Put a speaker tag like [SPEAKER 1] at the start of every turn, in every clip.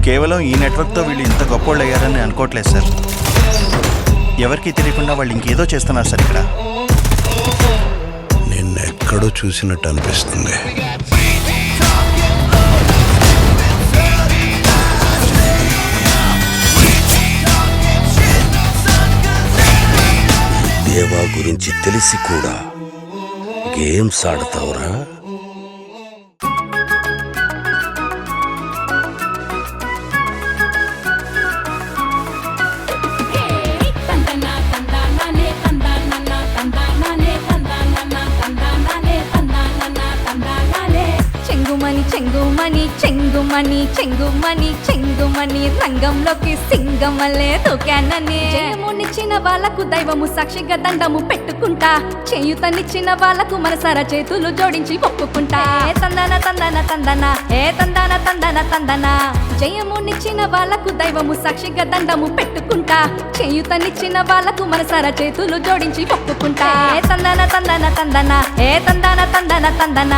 [SPEAKER 1] కేవలం ఈ నెట్వర్క్తో వీళ్ళు ఇంత గొప్పోళ్ళు అయ్యారని అనుకోవట్లేదు సార్. ఎవరికి తెలియకుండా వాళ్ళు ఇంకేదో చేస్తున్నారు సార్ ఇక్కడ.
[SPEAKER 2] నిన్నెక్కడో చూసినట్టు అనిపిస్తుంది.
[SPEAKER 3] దేవా గురించి తెలిసి కూడా గేమ్స్ ఆడతావురా?
[SPEAKER 4] చెంగుమని చెంగుమని చెంగుమని చెంగుమని రంగంలోకి సింగమలే దూకానని. జయమునిచ్చిన వాళ్ళకు దైవము సాక్షిగా దండము పెట్టుకుంటా, చేయుతనిచ్చిన వాళ్ళకు మనసారా చేతులు జోడించి ఒప్పుకుంటా. ఏ తందన తందన తందన, ఏ తందన తందన తందన. జయమునిచ్చిన వాళ్ళకు దైవము సాక్షిగా దండము పెట్టుకుంటా, చేయుతనిచ్చిన వాళ్ళకు మనసారా చేతులు జోడించి ఒప్పుకుంటా. ఏ తందన తందన తందన, ఏ తందన తందన తందన.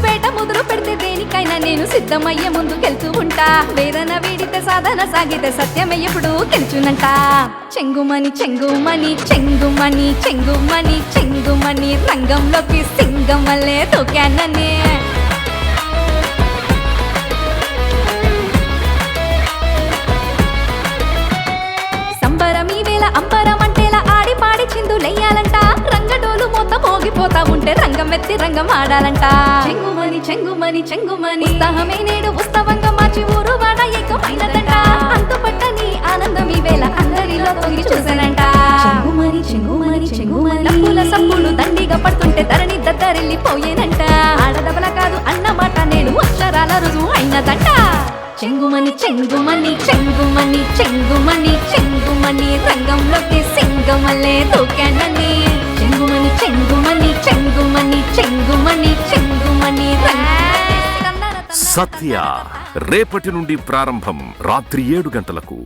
[SPEAKER 4] వేట ముదురు పెడితే దేనికైనా నేను సిద్ధమయ్యే ముందుకెళ్తూ ఉంటా. వేదన వీడితే సాధన సాగితే సత్యమే ఎప్పుడు గెలుచునంట. చెంగుమని చెంగుమని చెంగుమని చెంగుమని చెంగుమని రంగంలోకి సింగం వల్లే దూకానని. సంబరం ఈ వేళ అంబరం అంటేలా ఆడి పాడి చిందులెయ్యాలంట. రంగడోలు మొత్తం మోగిపోతా ఉంటే రంగం ఎత్తి రంగం ఆడాలంట. చెంగుమని చెంగుమని చెంగుమని ఉత్సాహమే నేడు ఉత్సవంగా మార్చి ఊరు వాడ ఏకమైనదంట. అంతుపట్టని ఆనందం ఈ వేళ అందరిలో తొంగి చూసానంట. చెంగుమని చెంగుమని చెంగుమని డప్పుల సప్పులు దండిగా పడుతుంటే ధరణి దద్దరిల్లిపోయేనంట. ఆడదబల కాదు అన్నమాట నేడు అక్షరాల రుజువు అయినదంట. చెంగుమని చెంగుమని చెంగుమని చెంగుమని చెంగుమని రంగంలోకి సింగమల్లే దూకానని. చెంగుమని చెంగుమని చెంగుమని చెంగుమని చెంగుమని
[SPEAKER 5] సత్య రేపటి నుండి ప్రారంభం రాత్రి 7 గంటలకు.